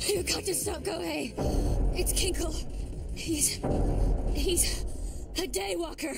You got to stop Kohei. It's Kinkle. He's a daywalker.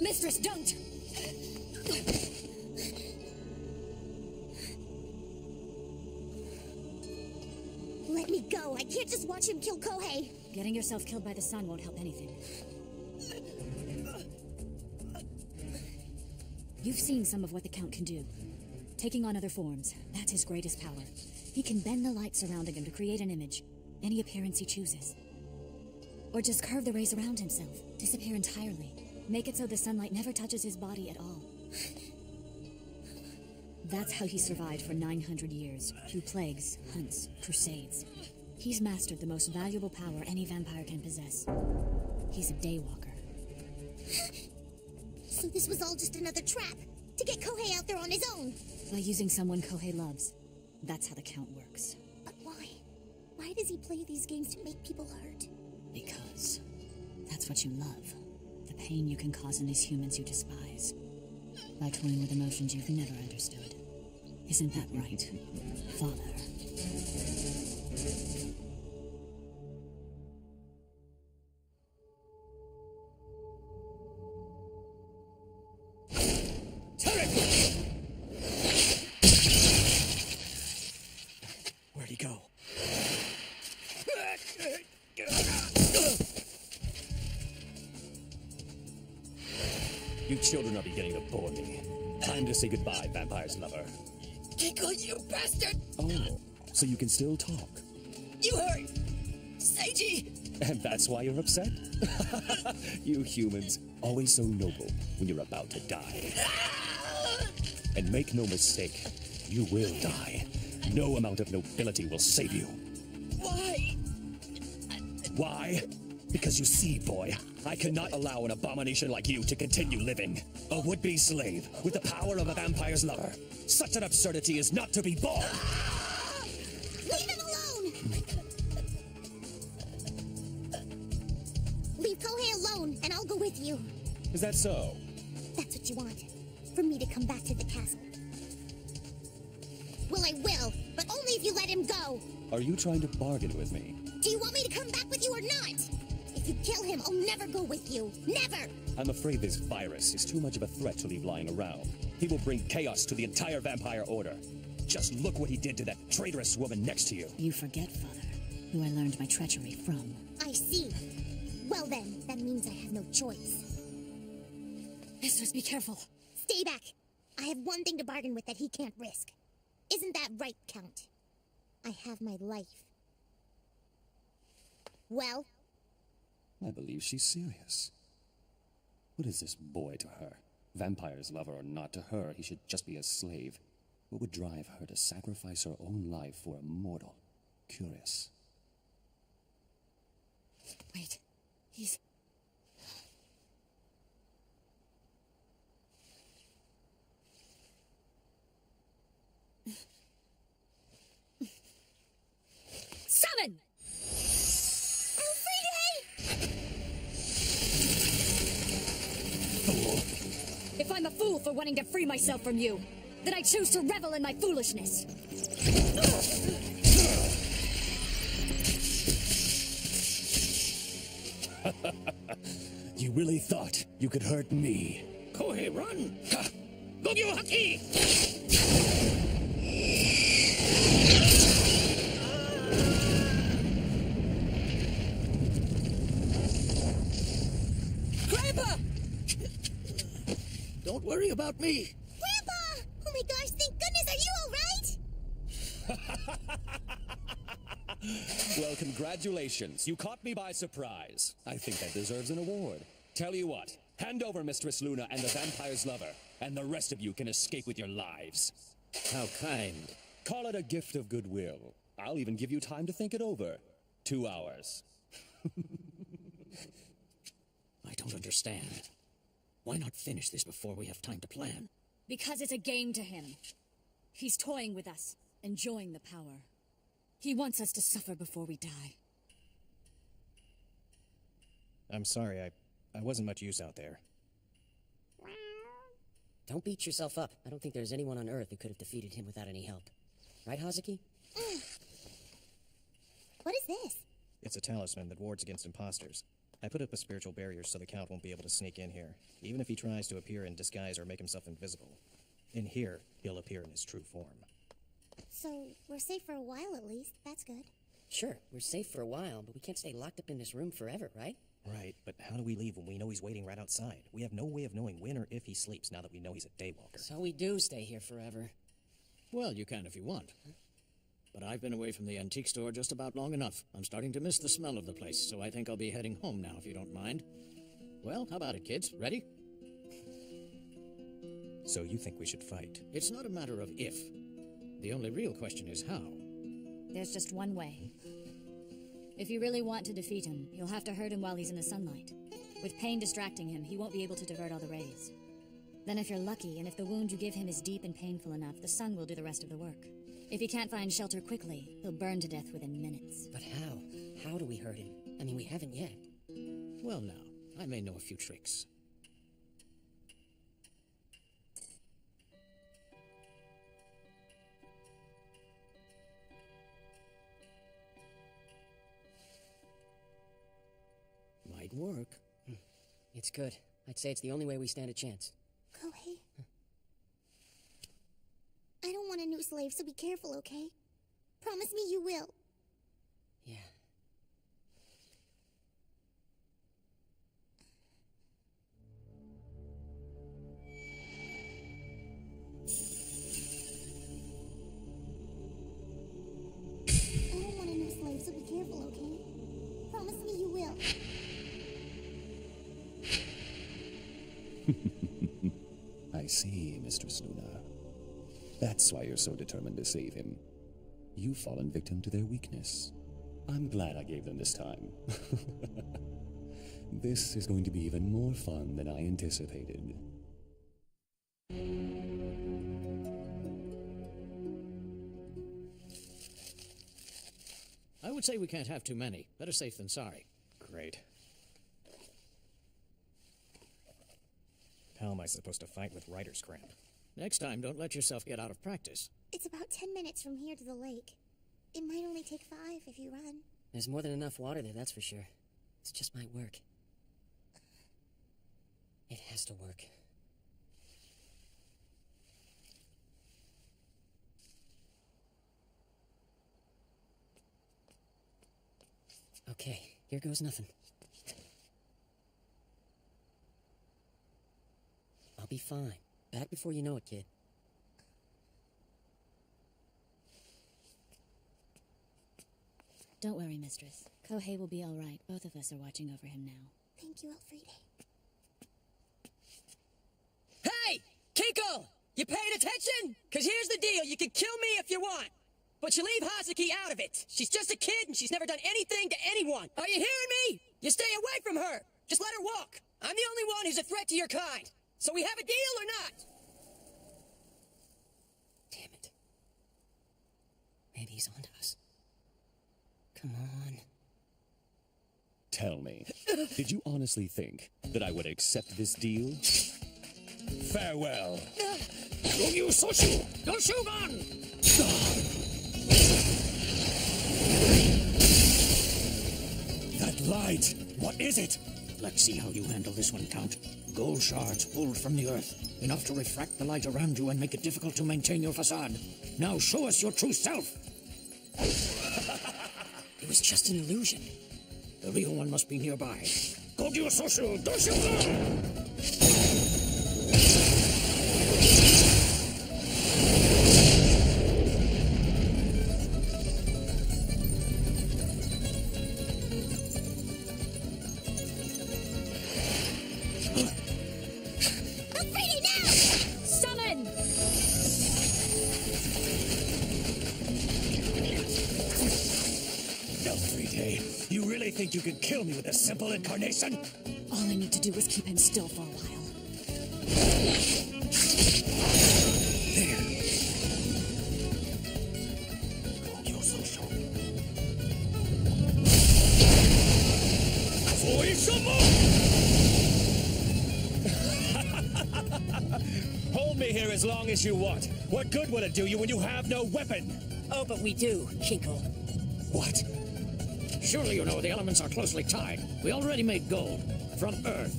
Mistress, don't! Let me go. I can't just watch him kill Kohei. Getting yourself killed by the sun won't help anything. You've seen some of what the Count can do. Taking on other forms, that's his greatest power. He can bend the light surrounding him to create an image, any appearance he chooses. Or just curve the rays around himself, disappear entirely. Make it so the sunlight never touches his body at all. That's how he survived for 900 years, through plagues, hunts, crusades. He's mastered the most valuable power any vampire can possess. He's a daywalker. So this was all just another trap, to get Kohei out there on his own. By using someone Kohei loves. That's how the Count works. But why? Why does he play these games to make people hurt? Because that's what you love. The pain you can cause in these humans you despise. By toying with emotions you've never understood. Isn't that right, Father? Where'd he go? You children are beginning to bore me. Time to say goodbye, vampire's lover. Kinkle, you bastard! Oh, so you can still talk. You heard! Seiji! And that's why you're upset? You humans, always so noble when you're about to die. And make no mistake, you will die. No amount of nobility will save you. Why? Why? Because you see, boy, I cannot allow an abomination like you to continue living. A would-be slave with the power of a vampire's lover. Such an absurdity is not to be borne. Leave him alone! Leave Kohei alone, and I'll go with you. Is that so? That's what you want. For me to come back to the castle. Well, I will, but only if you let him go. Are you trying to bargain with me? Do you want me to come back with you or not? If you kill him, I'll never go with you. Never! I'm afraid this virus is too much of a threat to leave lying around. He will bring chaos to the entire vampire order. Just look what he did to that traitorous woman next to you. You forget, Father, who I learned my treachery from. I see. Well then, that means I have no choice. Mistress, be careful. Stay back. I have one thing to bargain with that he can't risk. Isn't that right, Count? I have my life. Well? I believe she's serious. What is this boy to her? Vampire's lover or not, to her, he should just be a slave. What would drive her to sacrifice her own life for a mortal? Curious. Wait, he's... Summon! fool. If I'm a fool for wanting to free myself from you, then I choose to revel in my foolishness. You really thought you could hurt me? Kohei, run! Ha! Gogyo Haki! Grandpa! Don't worry about me. Grandpa! Oh my gosh, thank goodness, are you alright? Well, congratulations. You caught me by surprise. I think that deserves an award. Tell you what, hand over Mistress Luna and the vampire's lover, and the rest of you can escape with your lives. How kind. Call it a gift of goodwill. I'll even give you time to think it over. 2 hours. I don't understand. Why not finish this before we have time to plan? Because it's a game to him. He's toying with us, enjoying the power. He wants us to suffer before we die. I'm sorry, I wasn't much use out there. Don't beat yourself up. I don't think there's anyone on Earth who could have defeated him without any help. Right, Hazuki? What is this? It's a talisman that wards against imposters. I put up a spiritual barrier so the Count won't be able to sneak in here, even if he tries to appear in disguise or make himself invisible. In here, he'll appear in his true form. So, we're safe for a while at least. That's good. Sure, we're safe for a while, but we can't stay locked up in this room forever, right? Right, but how do we leave when we know he's waiting right outside? We have no way of knowing when or if he sleeps now that we know he's a daywalker. So we do stay here forever. Well, you can if you want. But I've been away from the antique store just about long enough. I'm starting to miss the smell of the place, so I think I'll be heading home now if you don't mind. Well, how about it, kids? Ready? So you think we should fight? It's not a matter of if. The only real question is how. There's just one way. If you really want to defeat him, you'll have to hurt him while he's in the sunlight. With pain distracting him, he won't be able to divert all the rays. Then if you're lucky, and if the wound you give him is deep and painful enough, the sun will do the rest of the work. If he can't find shelter quickly, he'll burn to death within minutes. But how? How do we hurt him? I mean, we haven't yet. Well, now, I may know a few tricks. Might work. It's good. I'd say it's the only way we stand a chance. Kohei? I don't want a new slave, so be careful, okay? Promise me you will. Yeah. I don't want a new slave, so be careful, okay? Promise me you will. I see, Mistress Luna. That's why you're so determined to save him. You've fallen victim to their weakness. I'm glad I gave them this time. This is going to be even more fun than I anticipated. I would say we can't have too many. Better safe than sorry. Great. How am I supposed to fight with writer's cramp? Next time, don't let yourself get out of practice. It's about 10 minutes from here to the lake. It might only take 5 if you run. There's more than enough water there, that's for sure. It just might work. It has to work. Okay, here goes nothing. I'll be fine. Back before you know it, kid. Don't worry, mistress. Kohei will be all right. Both of us are watching over him now. Thank you, Elfriede. Hey! Kiko! You paying attention? Cause here's the deal, you can kill me if you want. But you leave Hazuki out of it. She's just a kid and she's never done anything to anyone. Are you hearing me? You stay away from her. Just let her walk. I'm the only one who's a threat to your kind. So we have a deal or not? Damn it. Maybe he's onto us. Come on. Tell me, did you honestly think that I would accept this deal? Farewell. Go Soshu! Go Shogun! That light! What is it? Let's see how you handle this one, Count. Gold shards pulled from the earth, enough to refract the light around you and make it difficult to maintain your facade. Now show us your true self! It was just an illusion. The real one must be nearby. Gogyo Soshu, Doshogun! Alfredi, now! Summon! Elfride, you really think you can kill me with a simple incarnation? All I need to do is keep him still for a while. Gogyo Soshu. Hold me here as long as you want. What good will it do you when you have no weapon? Oh, but we do, Kinkle. What? Surely you know the elements are closely tied. We already made gold from earth.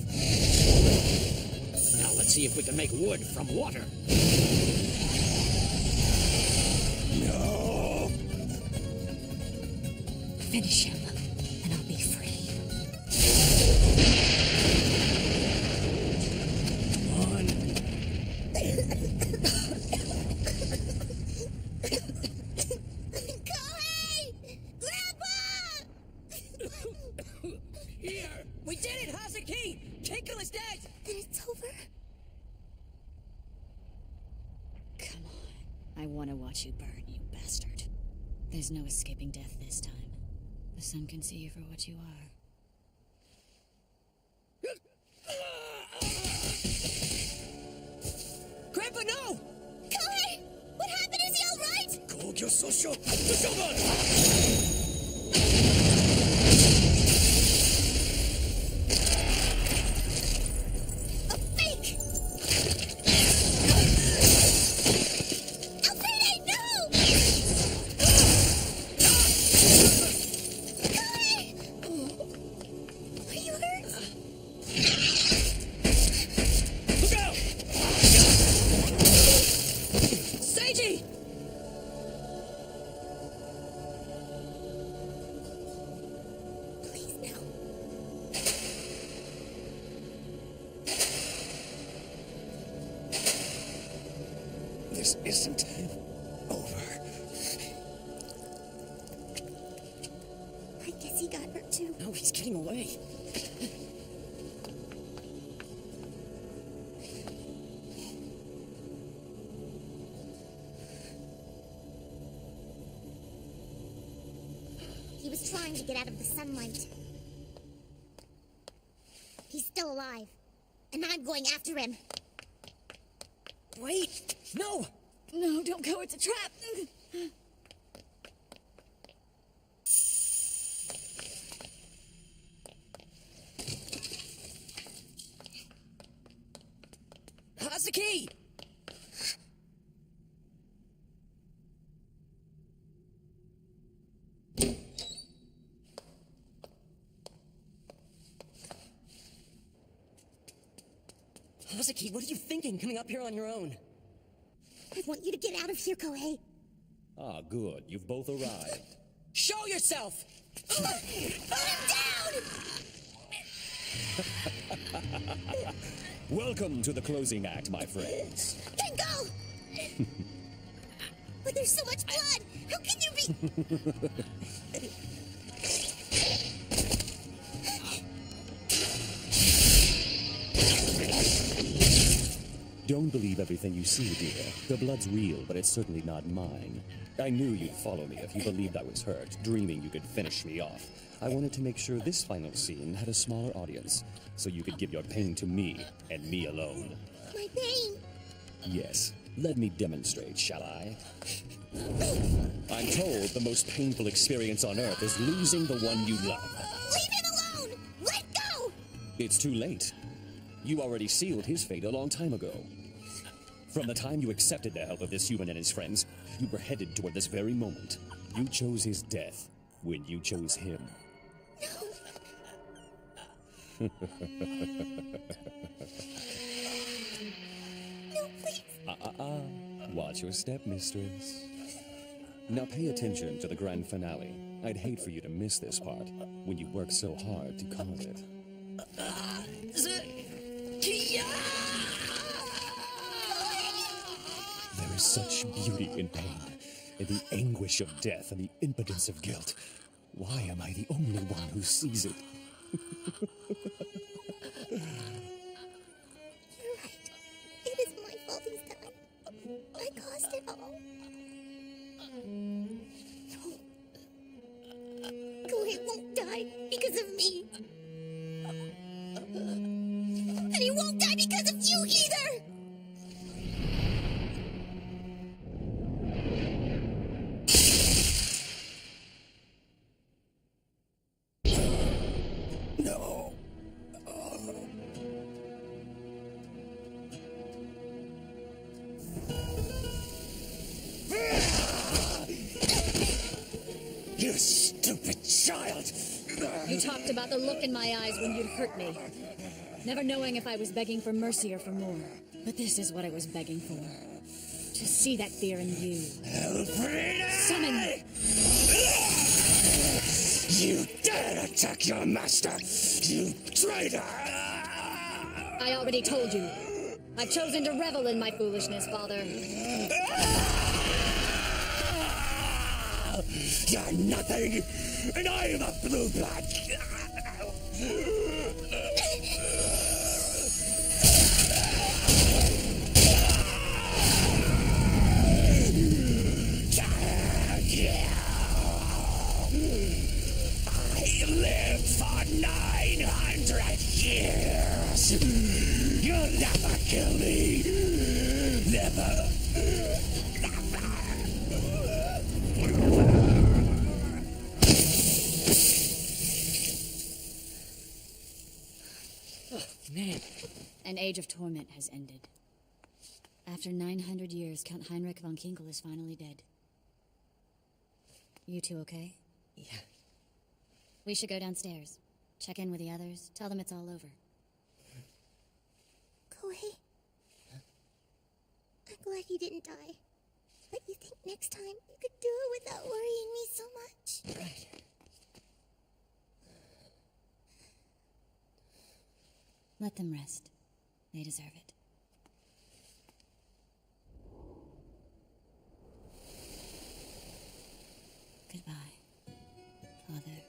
Now let's see if we can make wood from water. No! Finish him, and I'll be free. Kohei! Grandpa! Here! We did it, Hazuki! Kinkle is dead! Then it's over? Come on. I want to watch you burn, you bastard. There's no escaping death this time. The sun can see you for what you are. Grandpa, no! Kohei! What happened? Is he alright? Gogyo Soshu! Doshogun! A fake! Alfredi, no! Kohei! Are you hurt? Look out! Seiji! Please, no. This isn't over. I guess he got hurt too. No, he's getting away. He was trying to get out of the sunlight. He's still alive. And I'm going after him. Wait! No! No, don't go. It's a trap. Hazuki! Hazuki, what are you thinking coming up here on your own? I want you to get out of here, Kohei. Ah, good. You've both arrived. Show yourself! Put him down! Welcome to the closing act, my friends. Kinko! But there's so much blood! How can you be... Don't believe everything you see, dear. The blood's real, but it's certainly not mine. I knew you'd follow me if you believed I was hurt, dreaming you could finish me off. I wanted to make sure this final scene had a smaller audience, so you could give your pain to me, and me alone. My pain! Yes, let me demonstrate, shall I? I'm told the most painful experience on Earth is losing the one you love. Leave him alone! It's too late. You already sealed his fate a long time ago. From the time you accepted the help of this human and his friends, you were headed toward this very moment. You chose his death when you chose him. No, please. Watch your step, mistress. Now pay attention to the grand finale. I'd hate for you to miss this part, when you worked so hard to carve it. There is such beauty in pain, in the anguish of death and the impotence of guilt. Why am I the only one who sees it? You're right. It is my fault he's died. I caused it all. No. Kohei won't die because of me. And he won't die because of you either! No. You stupid child! You talked about the look in my eyes when you'd hurt me. Never knowing if I was begging for mercy or for more. But this is what I was begging for. To see that fear in you. Elfrida! Summon! You dare attack your master! You traitor! I already told you. I've chosen to revel in my foolishness, Father. You're nothing, and I am a blue blood! I lived for 900 years! You'll never kill me! Never! Man. An age of torment has ended. After 900 years, Count Heinrich von Kinkel is finally dead. You two okay? Yeah. We should go downstairs. Check in with the others. Tell them it's all over. Kohei. I'm glad you didn't die. But you think next time you could do it without worrying me so much? Right. Let them rest. They deserve it. Goodbye, Father.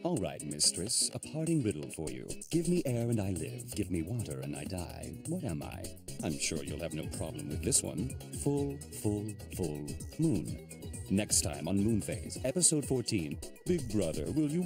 All right, mistress, a parting riddle for you. Give me air and I live. Give me water and I die. What am I? I'm sure you'll have no problem with this one. Full moon. Next time on Moonphase, episode 14. Big brother, will you